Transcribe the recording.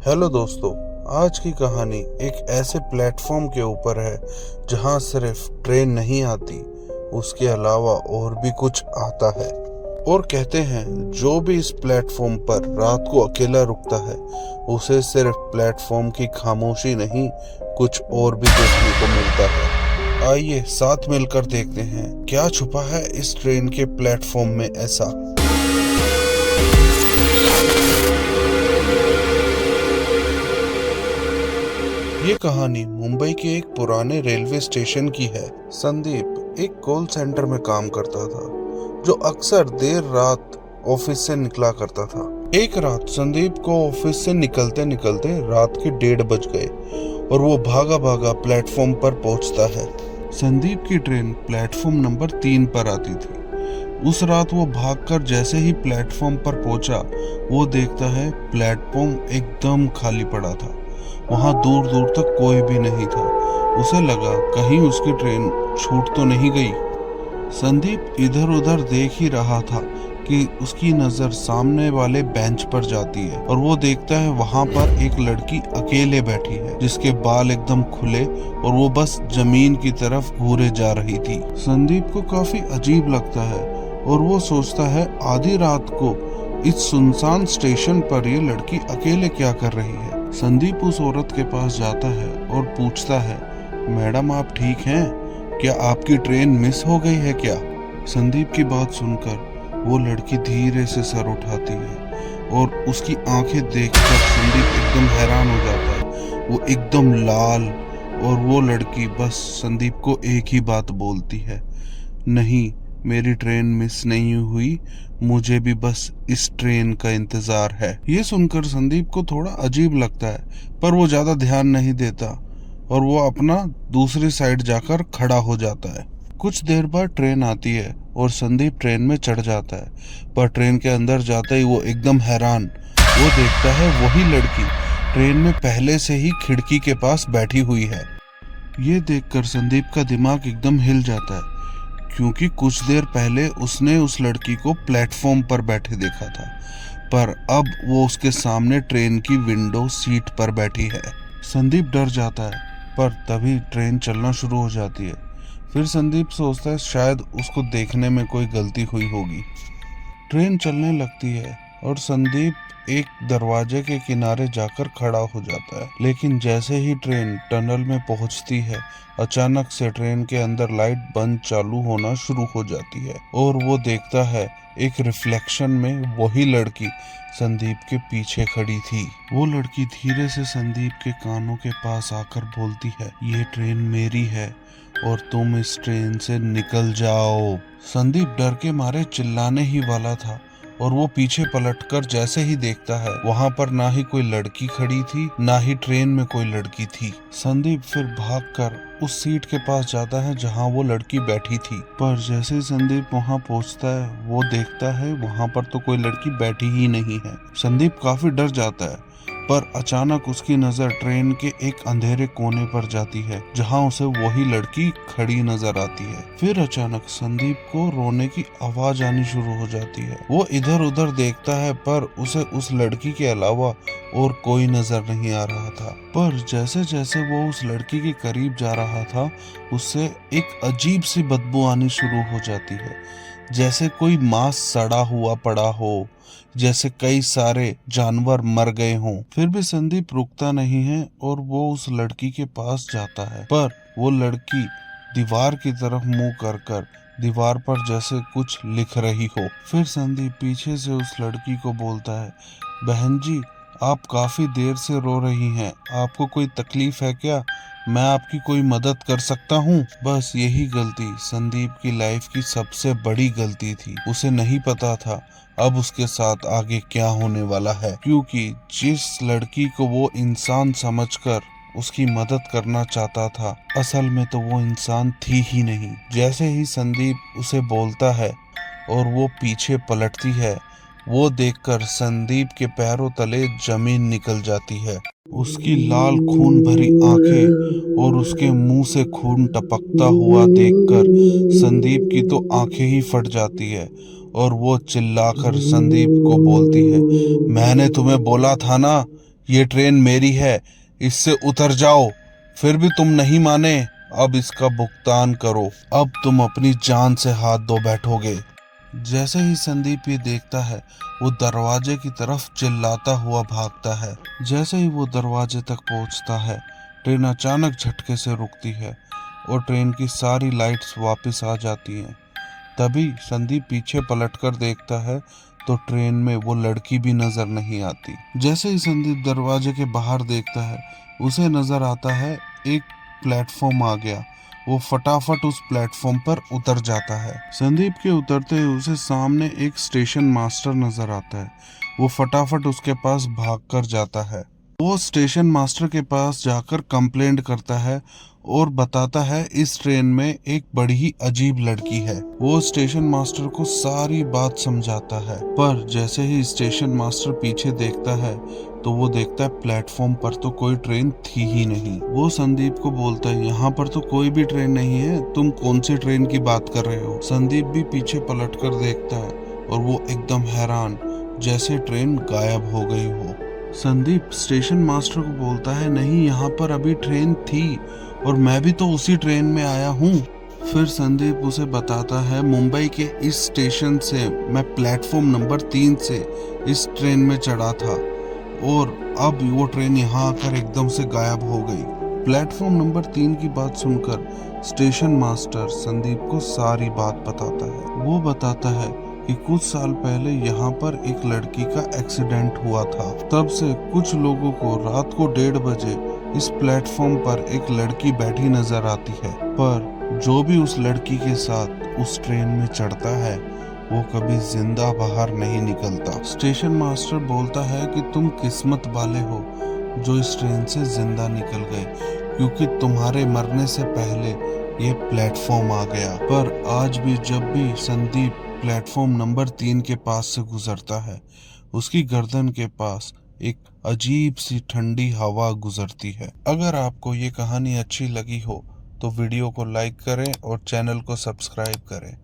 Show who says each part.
Speaker 1: Hello दोस्तों, आज की कहानी एक ऐसे प्लेटफॉर्म के ऊपर है जहां सिर्फ ट्रेन नहीं आती, उसके अलावा और भी कुछ आता है। और कहते हैं जो भी इस प्लेटफॉर्म पर रात को अकेला रुकता है उसे सिर्फ प्लेटफॉर्म की खामोशी नहीं, कुछ और भी देखने को मिलता है। आइए साथ मिलकर देखते हैं क्या छुपा है इस ट्रेन के प्लेटफॉर्म में ऐसा। ये कहानी मुंबई के एक पुराने रेलवे स्टेशन की है। संदीप एक कॉल सेंटर में काम करता था जो अक्सर देर रात ऑफिस से निकला करता था। एक रात संदीप को ऑफिस से निकलते निकलते रात के 1:30 बज गए और वो भागा भागा प्लेटफॉर्म पर पहुंचता है। संदीप की ट्रेन प्लेटफॉर्म नंबर 3 पर आती थी। उस रात वो भागकर जैसे ही प्लेटफॉर्म पर पहुंचा, वो देखता है प्लेटफॉर्म एकदम खाली पड़ा था। वहां दूर दूर तक कोई भी नहीं था। उसे लगा कहीं उसकी ट्रेन छूट तो नहीं गई। संदीप इधर उधर देख ही रहा था कि उसकी नजर सामने वाले बेंच पर जाती है और वो देखता है वहां पर एक लड़की अकेले बैठी है जिसके बाल एकदम खुले और वो बस जमीन की तरफ घूरे जा रही थी। संदीप को काफी अजीब लगता है और वो सोचता है आधी रात को इस सुनसान स्टेशन पर ये लड़की अकेले क्या कर रही है। संदीप उस औरत के पास जाता है और पूछता है, मैडम आप ठीक हैं? क्या आपकी ट्रेन मिस हो गई है क्या? संदीप की बात सुनकर वो लड़की धीरे से सर उठाती है और उसकी आंखें देखकर संदीप एकदम हैरान हो जाता है। वो एकदम लाल और वो लड़की बस संदीप को एक ही बात बोलती है, नहीं मेरी ट्रेन मिस नहीं हुई, मुझे भी बस इस ट्रेन का इंतजार है। ये सुनकर संदीप को थोड़ा अजीब लगता है पर वो ज्यादा ध्यान नहीं देता और वो अपना दूसरी साइड जाकर खड़ा हो जाता है। कुछ देर बाद ट्रेन आती है और संदीप ट्रेन में चढ़ जाता है, पर ट्रेन के अंदर जाते ही वो एकदम हैरान। वो देखता है वही लड़की ट्रेन में पहले से ही खिड़की के पास बैठी हुई है। ये देखकर संदीप का दिमाग एकदम हिल जाता है क्योंकि कुछ देर पहले उसने उस लड़की को प्लेटफॉर्म पर बैठे देखा था, पर अब वो उसके सामने ट्रेन की विंडो सीट पर बैठी है। संदीप डर जाता है पर तभी ट्रेन चलना शुरू हो जाती है। फिर संदीप सोचता है शायद उसको देखने में कोई गलती हुई होगी। ट्रेन चलने लगती है और संदीप एक दरवाजे के किनारे जाकर खड़ा हो जाता है, लेकिन जैसे ही ट्रेन टनल में पहुंचती है अचानक से ट्रेन के अंदर लाइट बंद चालू होना शुरू हो जाती है और वो देखता है एक रिफ्लेक्शन में वही लड़की संदीप के पीछे खड़ी थी। वो लड़की धीरे से संदीप के कानों के पास आकर बोलती है, ये ट्रेन मेरी है और तुम इस ट्रेन से निकल जाओ। संदीप डर के मारे चिल्लाने ही वाला था और वो पीछे पलटकर जैसे ही देखता है वहां पर ना ही कोई लड़की खड़ी थी ना ही ट्रेन में कोई लड़की थी। संदीप फिर भागकर उस सीट के पास जाता है जहां वो लड़की बैठी थी, पर जैसे ही संदीप वहां पहुंचता है वो देखता है वहां पर तो कोई लड़की बैठी ही नहीं है। संदीप काफी डर जाता है पर अचानक उसकी नजर ट्रेन के एक अंधेरे कोने पर जाती है जहां उसे वही लड़की खड़ी नजर आती है। फिर अचानक संदीप को रोने की आवाज आनी शुरू हो जाती है। वो इधर उधर देखता है पर उसे उस लड़की के अलावा और कोई नजर नहीं आ रहा था। पर जैसे जैसे वो उस लड़की के करीब जा रहा था उससे एक अजीब सी बदबू आनी शुरू हो जाती है, जैसे कोई मांस सड़ा हुआ पड़ा हो, जैसे कई सारे जानवर मर गए हों। फिर भी संदीप रुकता नहीं है और वो उस लड़की के पास जाता है, पर वो लड़की दीवार की तरफ मुंह कर दीवार पर जैसे कुछ लिख रही हो। फिर संदीप पीछे से उस लड़की को बोलता है, बहन जी आप काफी देर से रो रही हैं, आपको कोई तकलीफ है क्या? मैं आपकी कोई मदद कर सकता हूँ? बस यही गलती संदीप की लाइफ की सबसे बड़ी गलती थी। उसे नहीं पता था अब उसके साथ आगे क्या होने वाला है, क्योंकि जिस लड़की को वो इंसान समझकर उसकी मदद करना चाहता था असल में तो वो इंसान थी ही नहीं। जैसे ही संदीप उसे बोलता है और वो पीछे पलटती है, वो देखकर संदीप के पैरों तले जमीन निकल जाती है। उसकी लाल खून भरी आंखें और उसके मुंह से खून टपकता हुआ देखकर संदीप की तो आंखें ही फट जाती है और वो चिल्लाकर संदीप को बोलती है, मैंने तुम्हें बोला था ना ये ट्रेन मेरी है, इससे उतर जाओ। फिर भी तुम नहीं माने, अब इसका भुगतान करो। अब तुम अपनी जान से हाथ धो बैठोगे। जैसे ही संदीप ये देखता है, वो दरवाजे की तरफ चिल्लाता हुआ भागता है। जैसे ही वो दरवाजे तक पहुंचता है, ट्रेन अचानक झटके से रुकती है और ट्रेन की सारी लाइट्स वापस आ जाती हैं। तभी संदीप पीछे पलटकर देखता है तो ट्रेन में वो लड़की भी नजर नहीं आती। जैसे ही संदीप दरवाजे के बाहर देखता है, उसे नजर आता है एक प्लेटफॉर्म आ गया। वो फटाफट उस प्लेटफॉर्म पर उतर जाता है। संदीप के उतरते ही उसे सामने एक स्टेशन मास्टर नजर आता है। वो फटाफट उसके पास भागकर जाता है। वो स्टेशन मास्टर के पास जाकर कंप्लेंट करता है और बताता है इस ट्रेन में एक बड़ी ही अजीब लड़की है। वो स्टेशन मास्टर को सारी बात समझाता है, पर जैसे ही स्टेशन मास्टर पीछे देखता है तो वो देखता है प्लेटफॉर्म पर तो कोई ट्रेन थी ही नहीं। वो संदीप को बोलता है यहाँ पर तो कोई भी ट्रेन नहीं है, तुम कौन सी ट्रेन की बात कर रहे हो। संदीप भी पीछे पलटकर देखता है और वो एकदम हैरान, जैसे ट्रेन गायब हो गई हो। संदीप स्टेशन मास्टर को बोलता है नहीं, यहाँ पर अभी ट्रेन थी और मैं भी तो उसी ट्रेन में आया हूँ। फिर संदीप उसे बताता है मुंबई के इस स्टेशन से मैं प्लेटफॉर्म नंबर 3 से इस ट्रेन में चढ़ा था और अब वो ट्रेन यहाँ आकर एकदम से गायब हो गई। प्लेटफॉर्म नंबर 3 की बात सुनकर स्टेशन मास्टर संदीप को सारी बात बताता है। वो बताता है कि कुछ साल पहले यहाँ पर एक लड़की का एक्सीडेंट हुआ था। तब से कुछ लोगों को रात को 1:30 बजे इस प्लेटफॉर्म पर एक लड़की बैठी नजर आती है, पर जो भी उस लड़की के साथ उस ट्रेन में चढ़ता है वो कभी जिंदा बाहर नहीं निकलता। स्टेशन मास्टर बोलता है कि तुम किस्मत वाले हो जो इस ट्रेन से जिंदा निकल गए, क्योंकि तुम्हारे मरने से पहले ये प्लेटफॉर्म आ गया। पर आज भी जब भी संदीप प्लेटफॉर्म नंबर 3 के पास से गुजरता है, उसकी गर्दन के पास एक अजीब सी ठंडी हवा गुजरती है। अगर आपको ये कहानी अच्छी लगी हो तो वीडियो को लाइक करें और चैनल को सब्सक्राइब करें।